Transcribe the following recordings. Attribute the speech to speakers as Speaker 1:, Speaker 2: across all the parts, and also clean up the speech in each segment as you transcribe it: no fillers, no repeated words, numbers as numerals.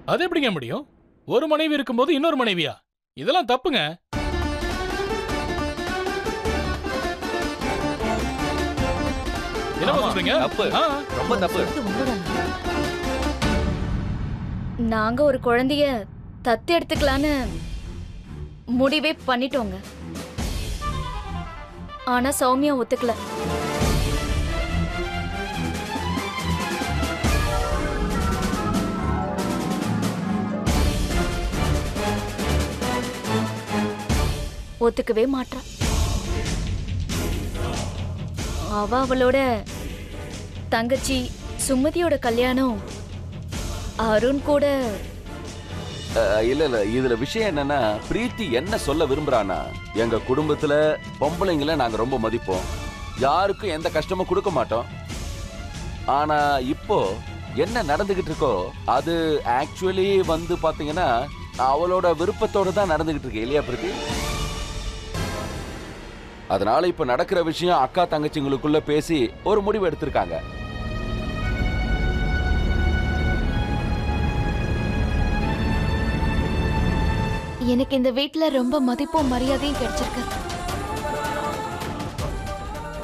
Speaker 1: அது எப்படிங்க முடியும்? ஒரு மனைவி இருக்கும்போது இன்னொரு மனைவியா? இதெல்லாம் தப்புங்க. என்ன சொல்றீங்க?
Speaker 2: தப்பு, ரொம்ப தப்பு.
Speaker 3: நாங்க ஒரு குழந்தைய தத்து எடுத்துக்கலான்னு முடிவே பண்ணிட்டோங்க. ஆனா சௌமியா ஒத்துக்கல. ஒத்துக்கவே மாட்டா. அவளோட தங்கச்சி சுமதியோட கல்யாணம் அருண் கூட.
Speaker 2: இல்ல இல்ல, இதுல விஷயம் என்னன்னா, பிரீத்தி என்ன சொல்ல விரும்புறானா, எங்க குடும்பத்துல பொம்பளைங்களை நாங்க ரொம்ப மதிப்போம், யாருக்கும் எந்த கஷ்டமும் கொடுக்க மாட்டோம். ஆனா இப்போ என்ன நடந்துகிட்டு இருக்கோ அது ஆக்சுவலி வந்து பாத்தீங்கன்னா அவளோட விருப்பத்தோட தான் நடந்துகிட்டு இருக்கு இல்லையா பிரீத்தி? அதனால இப்ப நடக்கிற விஷயம் அக்கா தங்கச்சிங்களுக்குள்ள பேசி ஒரு முடிவு எடுத்திருக்காங்க.
Speaker 3: எனக்கு இந்த வீட்ல ரொம்ப மதிப்பும் மரியாதையும் கிடைச்சிருக்கு.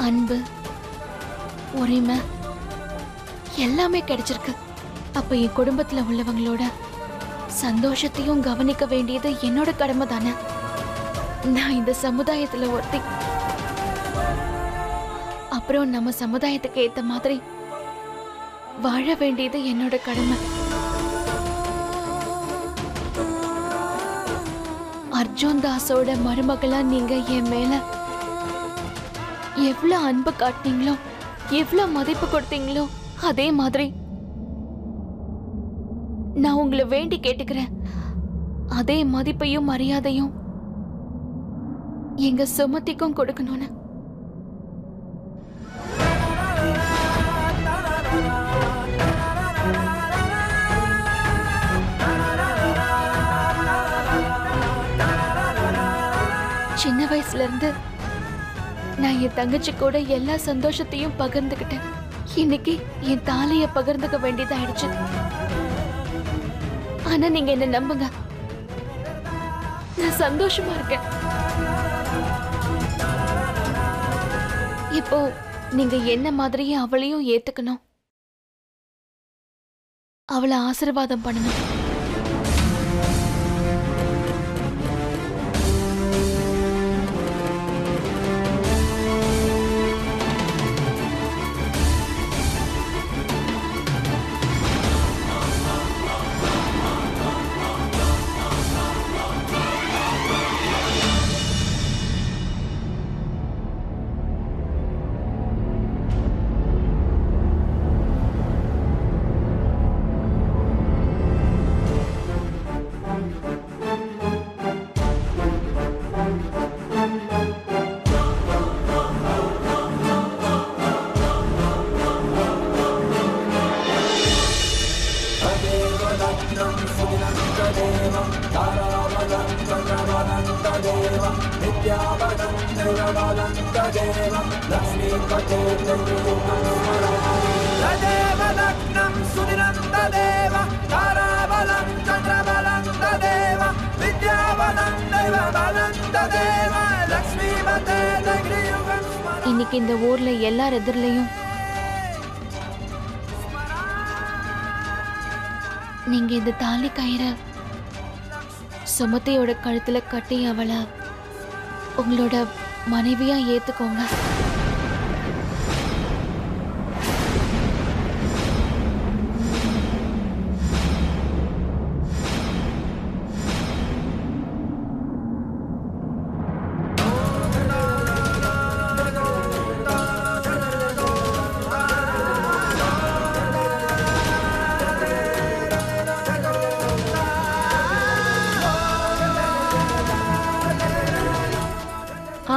Speaker 3: அன்பு, உரிமை எல்லாமே கிடைச்சிருக்கு. அப்ப என் குடும்பத்துல உள்ளவங்களோட சந்தோஷத்தையும் கவனிக்க வேண்டியது என்னோட கடமை தானே. நான் இந்த சமுதாயத்துல ஒருத்தி. அப்புறம் நம்ம சமுதாயத்துக்கு ஏத்த மாதிரி வாழ வேண்டியது என்னோட கடமை. அர்ஜுன் தாஸோட மருமகளா நீங்க என் மேல எவ்வளவு அன்பு காட்டினீங்களோ, எவ்வளவு மதிப்பு கொடுத்தீங்களோ, அதே மாதிரி நான் உங்களை வேண்டி கேட்டுக்கிறேன். அதே மதிப்பையும் மரியாதையும் எங்க சுமதிக்கும் கொடுக்கணும்னு. சின்ன வயசுல இருந்து நான் என் தங்கச்சி கூட எல்லா சந்தோஷத்தையும் பகிர்ந்துகிட்டேன். இன்னைக்கு என் தாலிய பகிர்ந்துக்க வேண்டியதாயிடுச்சு. ஆனா நீங்க என்ன நம்புங்க, நான் சந்தோஷமா இருக்கேன். இப்போ நீங்க என்ன மாதிரியே அவளையும் ஏத்துக்கணும், அவளை ஆசீர்வாதம் பண்ணணும். இன்னைக்கு இந்த ஊர்ல எல்லார் எதிரிலையும் நீங்க இந்த தாலி கயிறை சுமதியோட கழுத்துல கட்டி அவளை உங்களோட மனைவியா ஏத்துக்கோங்க.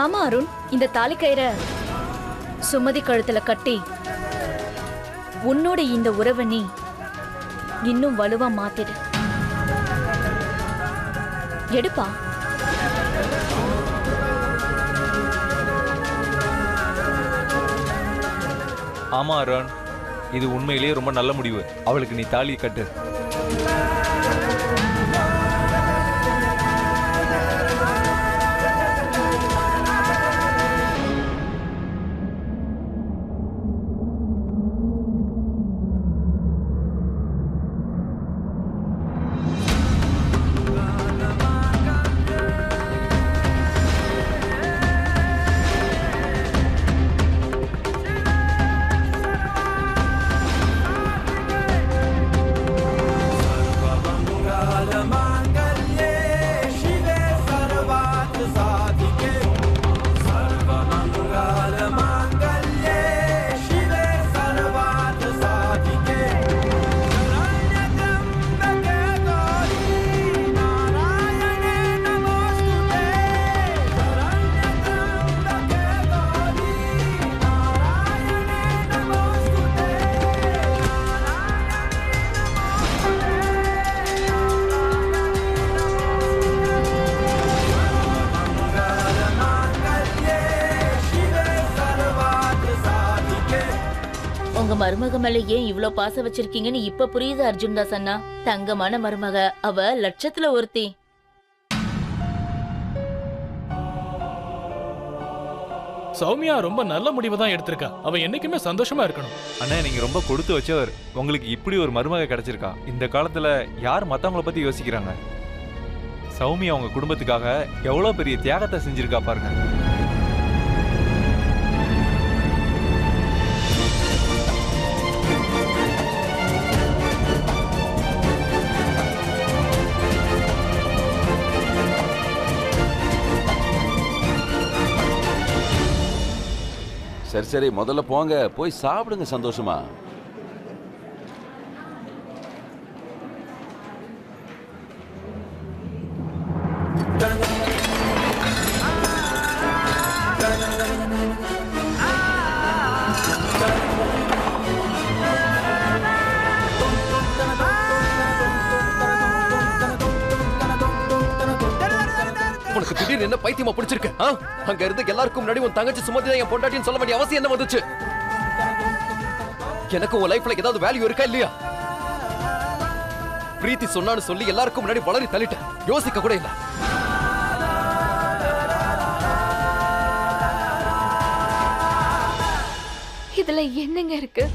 Speaker 3: ஆமா அருண், இந்த தாலி கயிறை சுமதி கழுத்துல கட்டி உன்னோட இந்த உறவை நீ இன்னும் வலுவா மாத்திடு. எடுப்பா.
Speaker 4: ஆமா அருண், இது உண்மையிலேயே ரொம்ப நல்ல முடிவு. அவளுக்கு நீ தாலி கட்டு. உங்க மருமக மேல ஏன் இவ்ளோ பாசம் வச்சிருக்கீங்கன்னு இப்ப புரியுது அர்ஜுன் தாஸ் அண்ணா. தங்கமான மருமக, அவ லட்சத்துல ஒருத்தி.
Speaker 1: சௌமியா ரொம்ப நல்ல முடிவு தான் எடுத்திருக்கா. அவ என்னைக்குமே சந்தோஷமா இருக்கணும்.
Speaker 5: அண்ணா நீங்க ரொம்ப கொடுத்து வச்சவர். உங்களுக்கு இப்படி ஒரு மருமக கிடைச்சிருக்கா. இந்த காலத்துல யார் மத்தவங்கள பத்தி யோசிக்கிறாங்க? சௌமியா அவங்க குடும்பத்துக்காக எவ்வளவு பெரிய தியாகத்தை செஞ்சிருக்கா பாருங்க.
Speaker 2: சரி சரி, முதல்ல போங்க, போய் சாப்பிடுங்க சந்தோஷமா.
Speaker 6: உனக்கு திடீர்னு என்ன பைத்தியமா பிடிச்சிருக்கு? அங்க இருந்து எல்லாருக்கும் முன்னாடி உன் தங்கச்சி சுமதி தான் என் பொண்டாட்டின்னு சொல்ல வேண்டிய அவசியம் என்ன வந்துச்சு? எனக்கு உன் லைஃப்ல ஏதாவது வேல்யூ இருக்கா இல்லையா? பிரீத்தி சொன்னான்னு சொல்லி எல்லாருக்கும் முன்னாடி வளரி தள்ளிட்டேன். யோசிக்க கூட இல்ல.
Speaker 3: இதுல என்னங்க இருக்கு?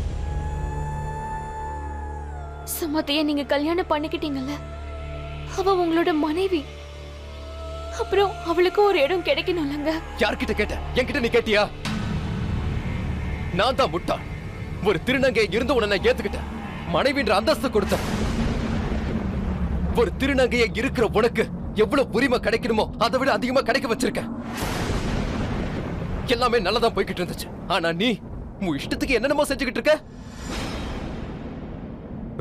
Speaker 3: சுமதியை நீங்க கல்யாணம் பண்ணிக்கிட்டீங்கல்ல, அவ உங்களோட மனைவி. அப்புறம் அவளுக்கு ஒரு இடம் கிடைக்கணும்லங்க.
Speaker 6: யார்கிட்ட கேட்ட? என்கிட்ட நீ கேட்டியா? நான் தான் முட்டாள். ஒரு திருநங்கை இருந்து உன்னை ஏத்துக்கிட்டேன். மனைவின்ற அந்தஸ்து கொடுத்த ஒரு திருநங்கையை இருக்கிற உனக்கு எவ்வளவு உரிமை கிடைக்கணுமோ அதை விட அதிகமா கிடைக்க வச்சிருக்க. எல்லாமே நல்லதா போய்கிட்டு இருந்துச்சு. ஆனா நீ உன் இஷ்டத்துக்கு என்னென்னமோ செஞ்சுக்கிட்டு இருக்க.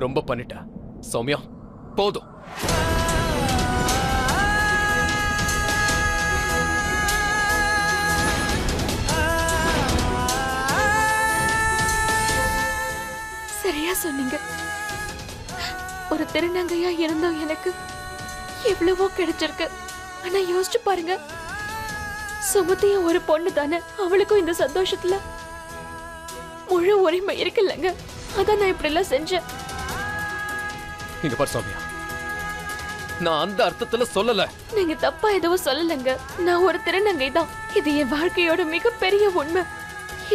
Speaker 6: ரொம்ப பண்ணிட்ட சௌமியா, போதும்.
Speaker 3: சரியா சொன்னீங்க. ஒரு திருநங்கையா இருந்தோம் எனக்கு எவ்வளவோ கிடைச்சிருக்கு. ஆனா யோசிச்சு பாருங்க, சுமதியும் ஒரு பொண்ணு தானே. அவளுக்கும் இந்த சந்தோஷத்துல முழு உரிமை இருக்குல்லங்க. அதான் நான் இப்படி எல்லாம் செஞ்சேன்.
Speaker 6: இங்க பாரு சௌமியா, நான் அந்த அர்த்தத்துல சொல்லல.
Speaker 3: நீங்க தப்பா எதுவும் சொல்லலங்க. நான் ஒரு திருநங்கை தான். இது என் வாழ்க்கையோட மிகப்பெரிய உண்மை.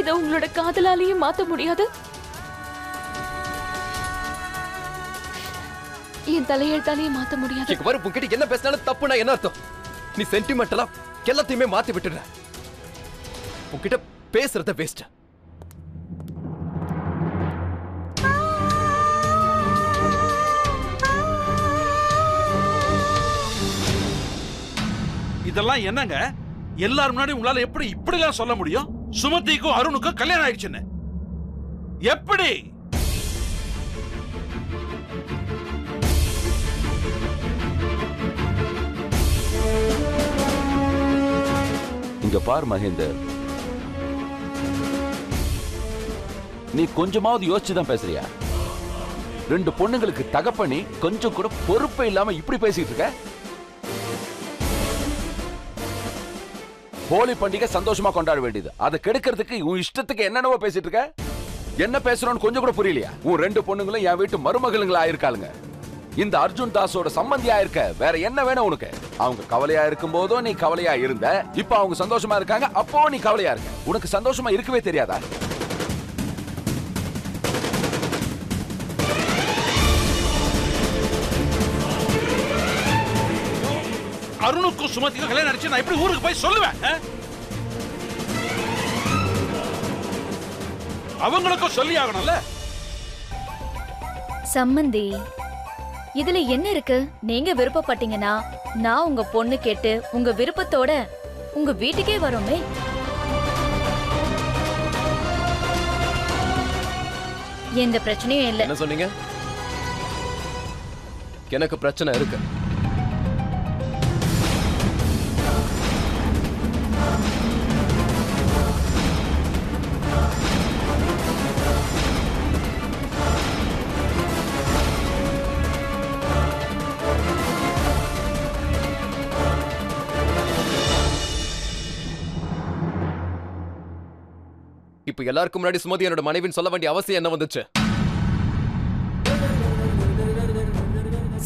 Speaker 3: இதை உங்களோட காதலாலேயும் மாத்த முடியாது. என் தலையெழுத்தாலேயும் மாத்த முடியாது.
Speaker 6: இங்க பாரு, உன்கிட்ட என்ன பேசினாலும் தப்புனா என்ன அர்த்தம்? நீ சென்டிமெண்டலா எல்லாத்தையுமே மாத்தி விட்டுற. உன்கிட்ட பேசுறத வேஸ்ட்.
Speaker 7: இதெல்லாம் என்னங்க? எல்லாரும் முன்னாடி உங்களால எப்படி இப்படிலாம் சொல்ல முடியும்? சுமதிக்கும் அருணுக்கும் கல்யாணம் ஆயிடுச்சுன்னு எப்படி?
Speaker 2: இங்க பார் மகேந்தர், நீ கொஞ்சமாவது யோசிச்சுதான் பேசுறியா? ரெண்டு பொண்ணுங்களுக்கு தகப்பனி கொஞ்சம் கூட பொறுப்பே இல்லாம இப்படி பேசிட்டு இருக்க. ஹோலி பண்டிகை சந்தோஷமா கொண்டாட வேண்டியது, அதை கெடுக்கிறதுக்கு உன் இஷ்டத்துக்கு என்னென்னவோ பேசிட்டு இருக்க. என்ன பேசுறோன்னு கொஞ்சம் கூட புரியலையா? உன் ரெண்டு பொண்ணுங்களும் என் வீட்டு மருமகளுங்களா ஆயிருக்காளுங்க. இந்த அர்ஜுன் தாஸோட சம்பந்தியா இருக்க. வேற என்ன வேணும் உனக்கு? அவங்க கவலையா இருக்கும் போதும் நீ கவலையா இருந்த. இப்ப அவங்க சந்தோஷமா இருக்காங்க, அப்போ நீ கவலையா இருக்க. உனக்கு சந்தோஷமா இருக்கவே தெரியாதா?
Speaker 7: அருணுக்கும் சுமதிக்கும் கல்யாணம் ஆயிடுச்சு, நான் எப்படி ஊருக்கு போய் சொல்லுவேன்? அவங்களுக்கும் சொல்லி ஆகணும்ல.
Speaker 8: சம்மந்தி, இதுல என்ன இருக்கு? நீங்க விருப்பப்பட்டீங்கன்னா நான் உங்க பொண்ணு கேட்டு உங்க விருப்பத்தோட உங்க வீட்டுக்கே வரோமே. எந்த பிரச்சனையும் இல்ல.
Speaker 6: என்ன சொன்னீங்க? எனக்கு பிரச்சனை இருக்கு. இப்ப இப்ப எல்லாருக்கும் முன்னாடி சுமதி என்னோட மனைவின்னு சொல்ல வேண்டிய அவசியம் என்ன வந்துச்சு?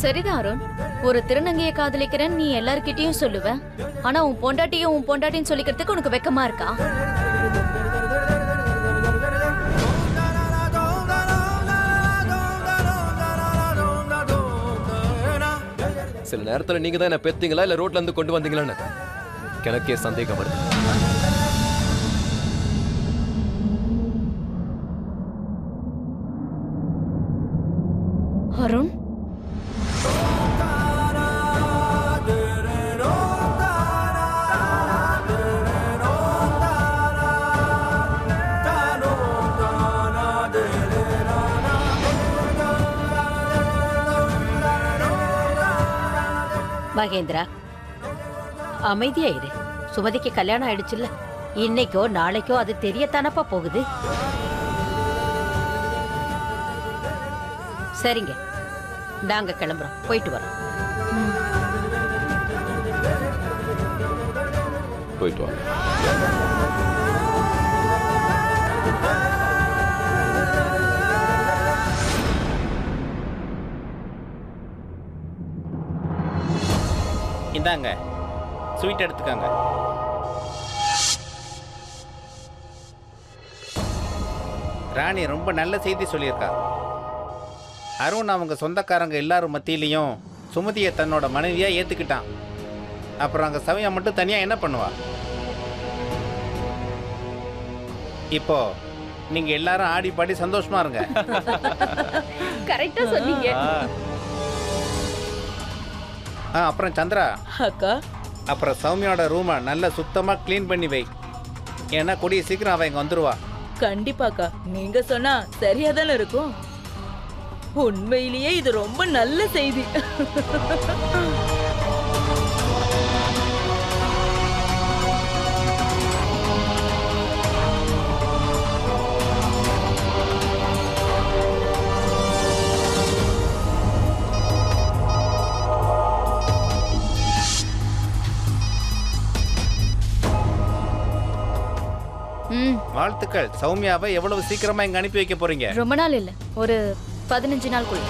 Speaker 8: சரிதான் அருண், ஒரு திருநங்கைய காதலிக்கிறேன் நீ எல்லார்கிட்டயும் சொல்லுவ. ஆனா உன் பொண்டாட்டின்னு சொல்லிக்கிறதுக்கு உனக்கு வெக்கமா இருக்கா?
Speaker 6: சில நேரத்துல நீங்க தான் என்ன பெத்தீங்களா இல்ல ரோட்ல இருந்து கொண்டு வந்தீங்களான்னு எனக்கே சந்தேகம் வருது.
Speaker 8: அருண்,
Speaker 9: மகேந்திரா, அமைதியா இரு. சுமதிக்கு கல்யாணம் ஆயிடுச்சுல்ல, இன்னைக்கோ நாளைக்கோ அது தெரியத்தானப்பா போகுது. சரிங்க, நாங்க கிளம்புறோம், போயிட்டு வரோம்.
Speaker 2: போயிட்டு வாங்க.
Speaker 10: இந்தாங்க ஸ்வீட் எடுத்துக்கங்க. ராணி ரொம்ப நல்ல செய்தி சொல்லியிருக்கா. அருண் அவங்க சொந்தக்காரங்க எல்லாரும் மத்தியிலையும் சுமதியை தன்னோட மனைவியா ஏத்துக்கிட்டான். அப்புறம் அங்க சமயா மட்டும் தனியா என்ன பண்ணுவா? இப்போ நீங்க எல்லாரும் ஆடி பாடி சந்தோஷமா இருங்க.
Speaker 3: கரெக்டா சொன்னீங்க.
Speaker 10: அப்புறம் சந்திரா
Speaker 4: அக்கா,
Speaker 10: அப்புறம் சௌமியோட ரூமை நல்லா சுத்தமா க்ளீன் பண்ணி வை. ஏன்னா கூடிய சீக்கிரம் அவ இங்க வந்துருவா.
Speaker 4: கண்டிப்பாக்கா, நீங்க சொன்னா சரியா தானே இருக்கும். உண்மையிலேயே இது ரொம்ப நல்ல செய்தி.
Speaker 10: வாழ்த்துக்கள். சௌமியாவை எவ்வளவு சீக்கிரமா இங்க அனுப்பி வைக்க போறீங்க?
Speaker 8: ரொம்ப நாள் இல்ல, ஒரு 15 நாளுக்குள்ள.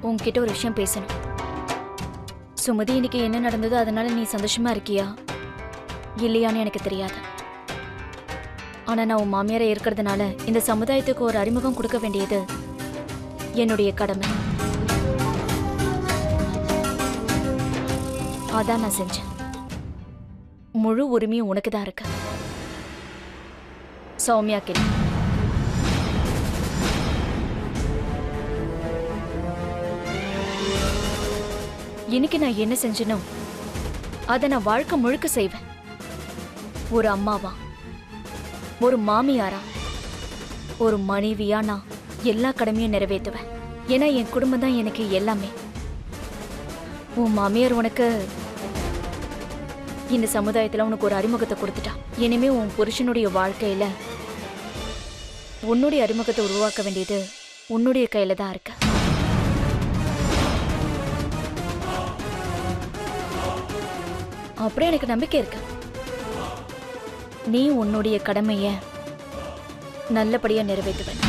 Speaker 8: உன்கிட்ட ஒரு விஷயம் பேசணும். சுமதி, இன்னைக்கு என்ன நடந்ததோ அதனால நீ சந்தோஷமா இருக்கியா இல்லையான்னு எனக்கு தெரியாது. ஆனா நான் உன் மாமியாரை இருக்கிறதுனால இந்த சமுதாயத்துக்கு ஒரு அறிமுகம் கொடுக்க வேண்டியது என்னுடைய கடமை. அதான் நான் செஞ்சேன். முழு உரிமையும் உனக்கு தான் இருக்கு. சௌமியா கிட்ட இன்னைக்கு நான் என்ன செஞ்சனோ அதை நான் வாழ்க்கை முழுக்க செய்வேன். ஒரு அம்மாவா, ஒரு மாமியாரா, ஒரு மனைவியா நான் எல்லா கடமையும் நிறைவேற்றுவேன். ஏன்னா என் குடும்பம் தான் எனக்கு எல்லாமே. உன் மாமியார் உனக்கு இந்த சமுதாயத்துல உனக்கு ஒரு அறிமுகத்தை கொடுத்துட்டா. இனிமே உன் புருஷனுடைய வாழ்க்கையில உன்னுடைய அறிமுகத்தை உருவாக்க வேண்டியது உன்னுடைய கையில தான் இருக்கு. அப்புறம் எனக்கு நம்பிக்கை இருக்கு, நீ உன்னுடைய கடமைய நல்லபடியா நிறைவேற்றுவேன்.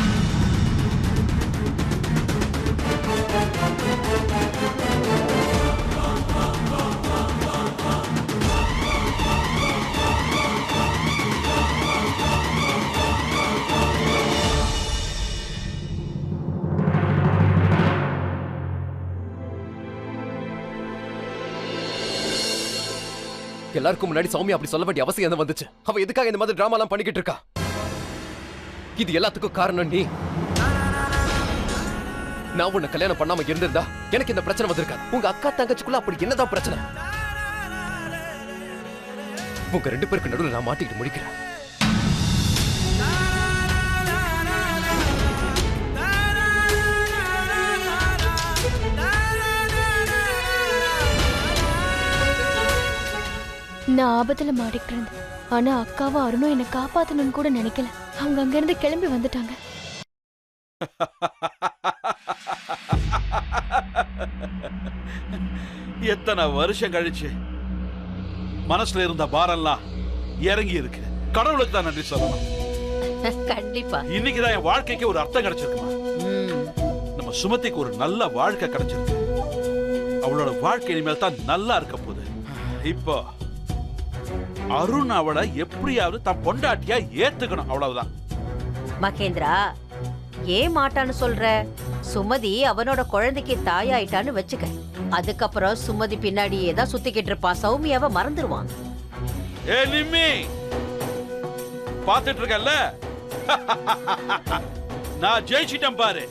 Speaker 6: எல்லாருக்கும் முன்னாடி சௌமியா அப்படி சொல்ல வேண்டிய அவசியம் என்ன வந்துச்சு? அவ எதுக்காக இந்த மாதிரி டிராமா எல்லாம் பண்ணிக்கிட்டு இருக்கா? இது எல்லாத்துக்கும் காரணம் நீ. நான் உன்னை கல்யாணம் பண்ணாம இருந்திருந்தா எனக்கு இந்த பிரச்சனை வந்திருக்காது. உங்க அக்கா தங்கச்சிக்குள்ள அப்படி என்னதான் பிரச்சனை? உங்க 2 பேருக்கு நடுவில் நான் மாட்டிக்கிட்டு முடிக்கிறேன்.
Speaker 3: நான் ஆபத்துல மாட்டிக்கிட்டு இருந்தேன். ஆனா அக்காவும் அருணும் என்னை காப்பாத்தணும்னு கூட நினைக்கல. அவங்க அங்க இருந்து கிளம்பி வந்துட்டாங்க.
Speaker 7: எத்தனை வருஷம் கழிச்சு மனசுல இருந்த பாரம்லாம் இறங்கி இருக்கு. கடவுளுக்கு தான் நன்றி சொல்லணும்.
Speaker 9: கண்டிப்பா
Speaker 7: இன்னைக்குதான் என் வாழ்க்கைக்கு ஒரு அர்த்தம் கிடைச்சிருக்குமா. நம்ம சுமதிக்கு ஒரு நல்ல வாழ்க்கை கிடைச்சிருக்கு. அவளோட வாழ்க்கை இனிமேல் தான் நல்லா இருக்க போகுது. இப்போ அருண் அவளை எப்படியாவது தன் பொண்டாட்டியா ஏத்துக்கணும், அவ்வளவுதான்.
Speaker 9: மகேந்திரா, ஏன் மாட்டான்னு சொல்ற? சுமதி அவனோட குழந்தைக்கு தாயாயிட்டான்னு வச்சுக்க. அதுக்கப்புறம் சுமதி பின்னாடியே தான் சுத்திக்கிட்டு இருப்பான். சௌமியாவை மறந்துடுவான்.
Speaker 7: ஏ நிம்மி, பாத்துட்டு இருக்கல்ல, நான் ஜெயிச்சிட்டேன் பாரு.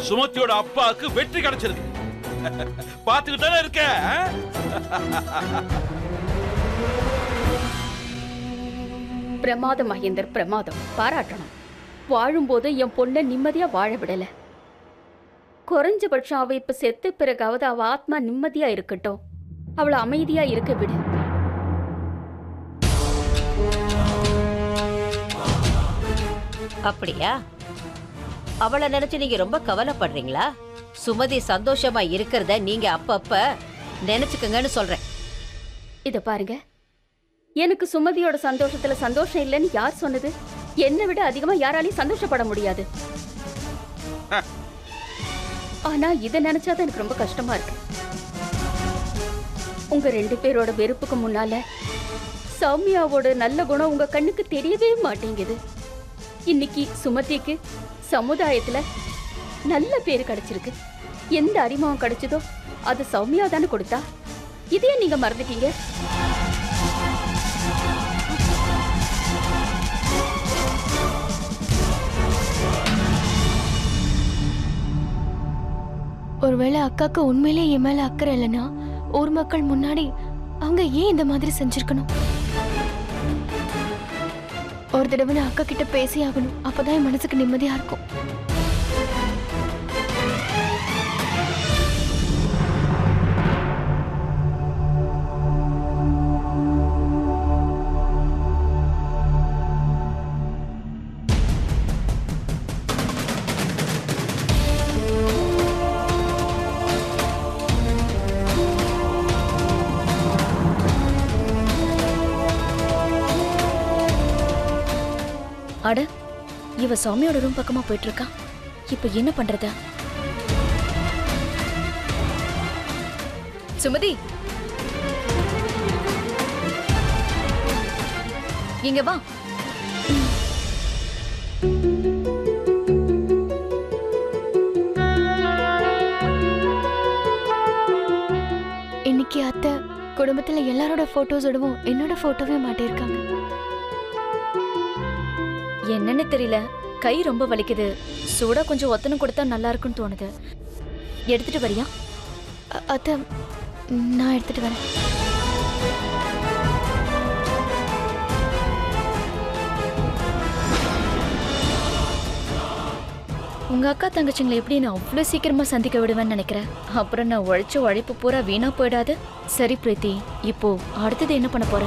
Speaker 7: சுமதியோட அப்பாவுக்கு வெற்றி கிடைச்சிருக்கு. பாத்துக்கிட்டு தானே இருக்க.
Speaker 11: பிரமாதம் மகேந்தர், பிரமாதம். பாராட்டணும். வாழும்போது என் பொண்ணை நிம்மதியா வாழ விடல. குறைஞ்சபட்சம் அவ இப்ப செத்து பிறகாவது அவ ஆத்மா நிம்மதியா இருக்கட்டும். அவளை அமைதியா இருக்க விடு.
Speaker 9: அப்படியா? அவளை நினைச்சு நீங்க ரொம்ப கவலைப்படுறீங்களா? சுமதி சந்தோஷமா இருக்கிறத நீங்க அப்பப்ப நினைச்சுக்கங்கன்னு சொல்றேன்.
Speaker 11: இத பாருங்க, எனக்கு சுமதியோட சந்தோஷத்துல சந்தோஷம் இல்லைன்னு யார் சொன்னது? என்னை விட அதிகமா யாராலையும் சந்தோஷப்பட முடியாது. ஆனா இதை நினைச்சாதான் எனக்கு ரொம்ப கஷ்டமா இருக்கு. உங்க 2 பேரோட வெறுப்புக்கு முன்னால சௌமியாவோட நல்ல குணம் உங்க கண்ணுக்கு தெரியவே மாட்டேங்குது. இன்னைக்கு சுமதிக்கு சமுதாயத்துல நல்ல பேரு கிடைச்சிருக்கு. எந்த அறிமுகம் கிடைச்சதோ அது சௌமியா தானே கொடுத்தா. இதையே நீங்க மறந்துட்டீங்க.
Speaker 3: ஒருவேளை அக்காக்கு உண்மையிலே என் மேல அக்கறை இல்லைன்னா ஊர் மக்கள் முன்னாடி அவங்க ஏன் இந்த மாதிரி செஞ்சிருக்கணும்? ஒரு தடவை நான் அக்கா கிட்ட பேசி ஆகணும். அப்பதான் என் மனசுக்கு நிம்மதியா இருக்கும்.
Speaker 8: அட, இவ சௌமியோட ரூம் பக்கமா போயிட்டு இருக்கா. இப்ப என்ன பண்றது? சுமதி, இங்க வா.
Speaker 3: இன்னைக்கு அத்தை குடும்பத்துல எல்லாரோட போட்டோஸோடவும் என்னோட போட்டோவே மாட்டிருக்காங்க.
Speaker 8: என்னன்னு தெரியல, கை ரொம்ப வலிக்குது. சூடா கொஞ்சம் ஒத்தனம் கொடுத்தா நல்லா இருக்குன்னு தோணுது. எடுத்துட்டு வரியா?
Speaker 3: அத்தை, நான் எடுத்துட்டு வரேன்.
Speaker 8: உங்க அக்கா தங்கச்சிங்களை எப்படி நான் அவ்வளவு சீக்கிரமா சந்திக்க விடுவேன்னு நினைக்கிறேன். அப்புறம் நான் உழைச்ச உழைப்பு பூரா வீணா போயிடாது. சரி பிரீத்தி, இப்போ அடுத்தது என்ன பண்ண போற?